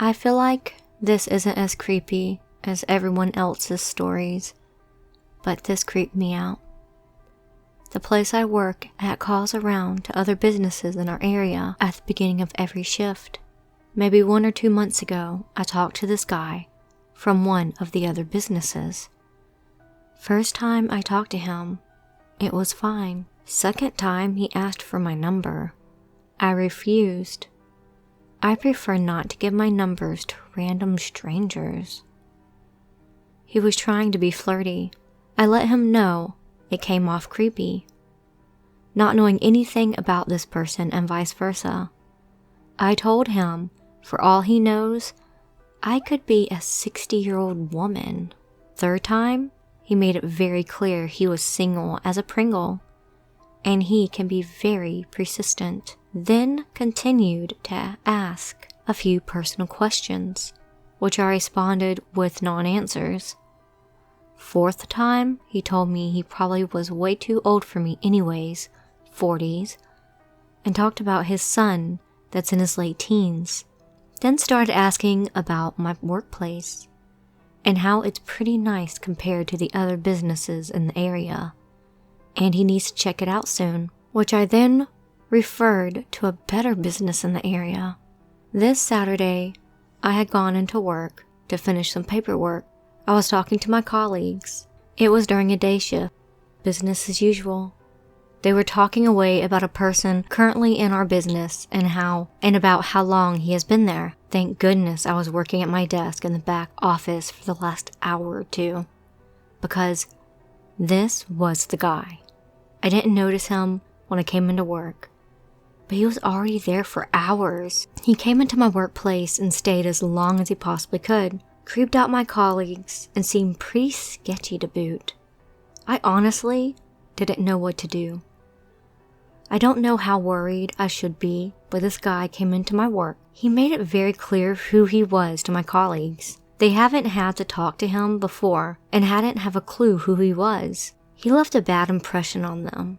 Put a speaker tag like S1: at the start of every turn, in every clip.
S1: I feel like this isn't as creepy as everyone else's stories, but this creeped me out. The place I work at calls around to other businesses in our area at the beginning of every shift. Maybe 1 or 2 months ago, I talked to this guy from one of the other businesses. First time I talked to him, it was fine. Second time he asked for my number. I refused. I prefer not to give my numbers to random strangers. He was trying to be flirty. I let him know it came off creepy. Not knowing anything about this person and vice versa, I told him, for all he knows, I could be a 60-year-old woman. Third time, he made it very clear he was single as a Pringle, and he can be very persistent. Then continued to ask a few personal questions, which I responded with non-answers. Fourth time, he told me he probably was way too old for me anyways, 40s, and talked about his son that's in his late teens. Then started asking about my workplace and how it's pretty nice compared to the other businesses in the area, and he needs to check it out soon, which I then referred to a better business in the area. This Saturday, I had gone into work to finish some paperwork. I was talking to my colleagues. It was during a day shift, business as usual. They were talking away about a person currently in our business and about how long he has been there. Thank goodness I was working at my desk in the back office for the last hour or two, because this was the guy. I didn't notice him when I came into work, but he was already there for hours. He came into my workplace and stayed as long as he possibly could, creeped out my colleagues, and seemed pretty sketchy to boot. I honestly didn't know what to do. I don't know how worried I should be, but this guy came into my work. He made it very clear who he was to my colleagues. They haven't had to talk to him before and hadn't have a clue who he was. He left a bad impression on them,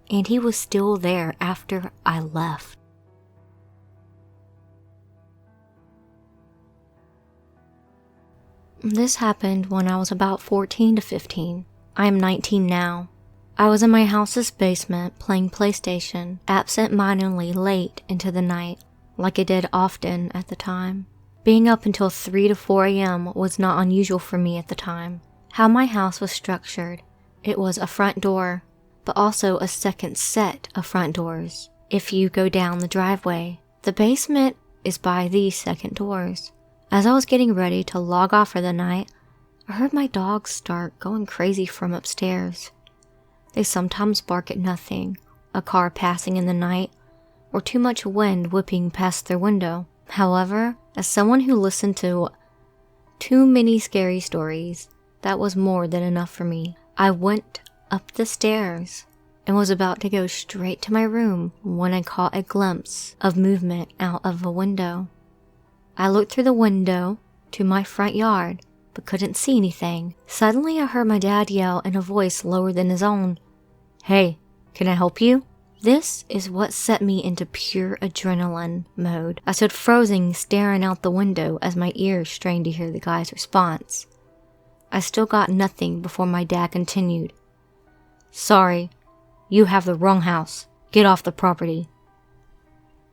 S1: and he was still there after I left. This happened when I was about 14 to 15. I am 19 now. I was in my house's basement playing PlayStation, absent-mindedly late into the night, like I did often at the time. Being up until 3 to 4 a.m. was not unusual for me at the time. How my house was structured, it was a front door, but also a second set of front doors. If you go down the driveway, the basement is by these second doors. As I was getting ready to log off for the night, I heard my dogs start going crazy from upstairs. They sometimes bark at nothing, a car passing in the night, or too much wind whipping past their window. However, as someone who listened to too many scary stories, that was more than enough for me. I went up the stairs and was about to go straight to my room when I caught a glimpse of movement out of a window. I looked through the window to my front yard, but couldn't see anything. Suddenly I heard my dad yell in a voice lower than his own, "Hey, can I help you?" This is what set me into pure adrenaline mode. I stood frozen, staring out the window as my ears strained to hear the guy's response. I still got nothing before my dad continued, "Sorry, you have the wrong house. Get off the property."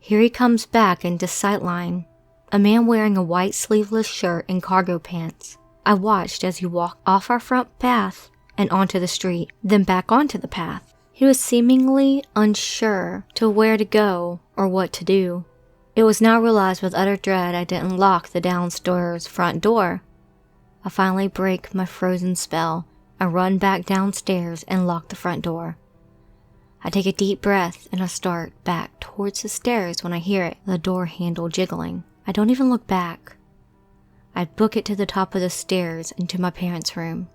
S1: Here he comes back into sightline, a man wearing a white sleeveless shirt and cargo pants. I watched as he walked off our front path and onto the street, then back onto the path. He was seemingly unsure to where to go or what to do. It was now realized with utter dread I didn't lock the downstairs front door. I finally break my frozen spell and run back downstairs and lock the front door. I take a deep breath and I start back towards the stairs when I hear it, the door handle jiggling. I don't even look back. I book it to the top of the stairs into my parents' room.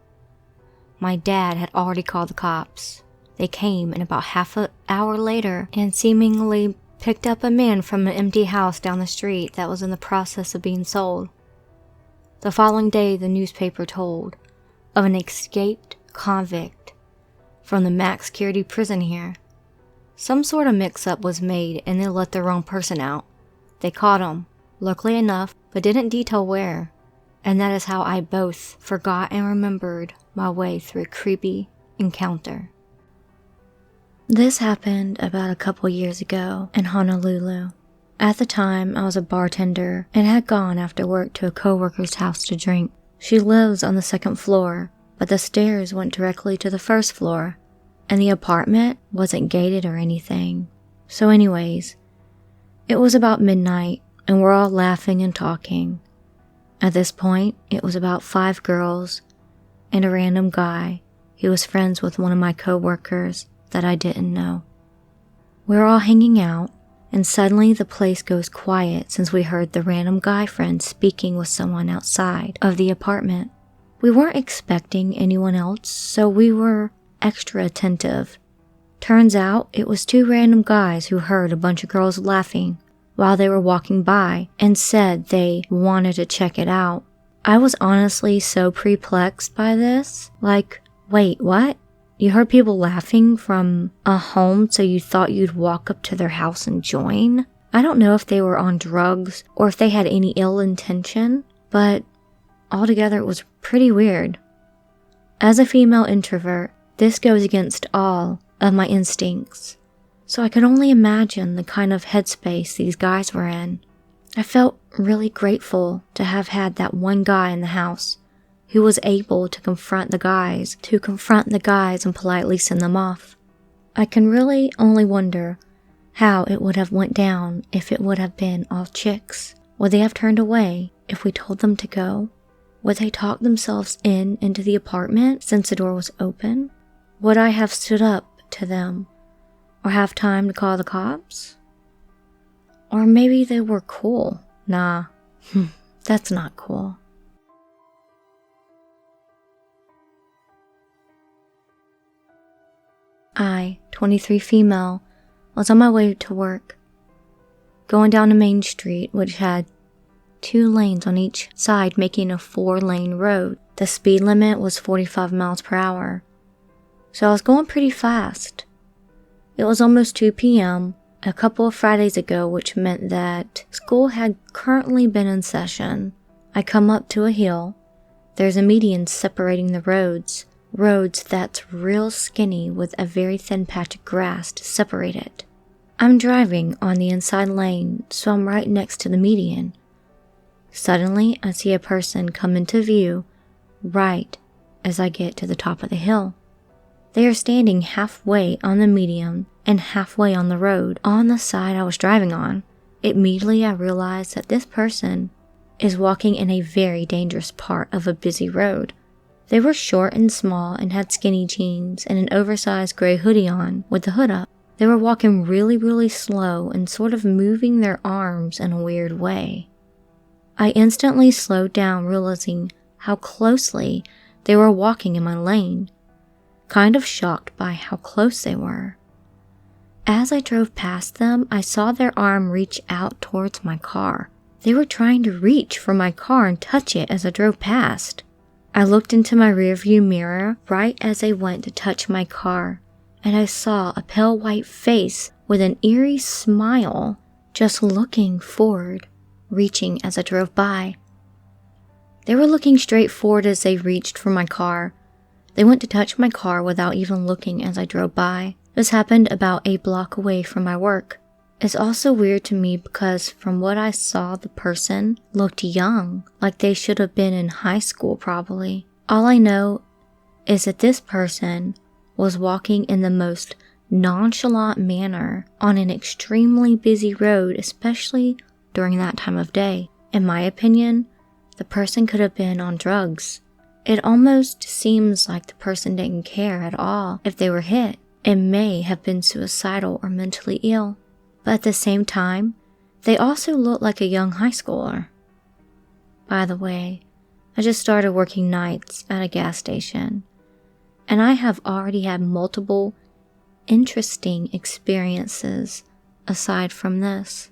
S1: My dad had already called the cops. They came and about half an hour later and seemingly picked up a man from an empty house down the street that was in the process of being sold. The following day, the newspaper told of an escaped convict from the max security prison here. Some sort of mix-up was made and they let the wrong person out. They caught him, locally enough, but didn't detail where. And that is how I both forgot and remembered my way through a creepy encounter. This happened about a couple years ago in Honolulu. At the time, I was a bartender and had gone after work to a coworker's house to drink. She lives on the second floor, but the stairs went directly to the first floor, and the apartment wasn't gated or anything. So anyways, it was about midnight, and we're all laughing and talking. At this point, it was about 5 girls and a random guy who was friends with one of my coworkers that I didn't know. We're all hanging out, and suddenly the place goes quiet since we heard the random guy friend speaking with someone outside of the apartment. We weren't expecting anyone else, so we were extra attentive. Turns out it was 2 random guys who heard a bunch of girls laughing while they were walking by and said they wanted to check it out. I was honestly so perplexed by this. Like, wait, what? You heard people laughing from a home, so you thought you'd walk up to their house and join? I don't know if they were on drugs or if they had any ill intention, but altogether it was pretty weird. As a female introvert, this goes against all of my instincts, so I could only imagine the kind of headspace these guys were in. I felt really grateful to have had that one guy in the house who was able to confront the guys and politely send them off. I can really only wonder how it would have went down if it would have been all chicks. Would they have turned away if we told them to go? Would they talk themselves into the apartment since the door was open? Would I have stood up to them or have time to call the cops? Or maybe they were cool. Nah, that's not cool. I, 23 female, was on my way to work, going down a main street which had 2 lanes on each side, making a 4-lane road. The speed limit was 45 miles per hour, so I was going pretty fast. It was almost 2 p.m., a couple of Fridays ago, which meant that school had currently been in session. I come up to a hill. There's a median separating the roads that's real skinny with a very thin patch of grass to separate it. I'm driving on the inside lane, so I'm right next to the median. Suddenly, I see a person come into view right as I get to the top of the hill. They are standing halfway on the median and halfway on the road on the side I was driving on. Immediately, I realized that this person is walking in a very dangerous part of a busy road. They were short and small and had skinny jeans and an oversized gray hoodie on with the hood up. They were walking really slow and sort of moving their arms in a weird way. I instantly slowed down, realizing how closely they were walking in my lane, kind of shocked by how close they were. As I drove past them, I saw their arm reach out towards my car. They were trying to reach for my car and touch it as I drove past. I looked into my rearview mirror right as they went to touch my car, and I saw a pale white face with an eerie smile just looking forward, reaching as I drove by. They were looking straight forward as they reached for my car. They went to touch my car without even looking as I drove by. This happened about a block away from my work. It's also weird to me because from what I saw, the person looked young, like they should have been in high school probably. All I know is that this person was walking in the most nonchalant manner on an extremely busy road, especially during that time of day. In my opinion, the person could have been on drugs. It almost seems like the person didn't care at all if they were hit. It may have been suicidal or mentally ill. But at the same time, they also look like a young high schooler. By the way, I just started working nights at a gas station, and I have already had multiple interesting experiences aside from this.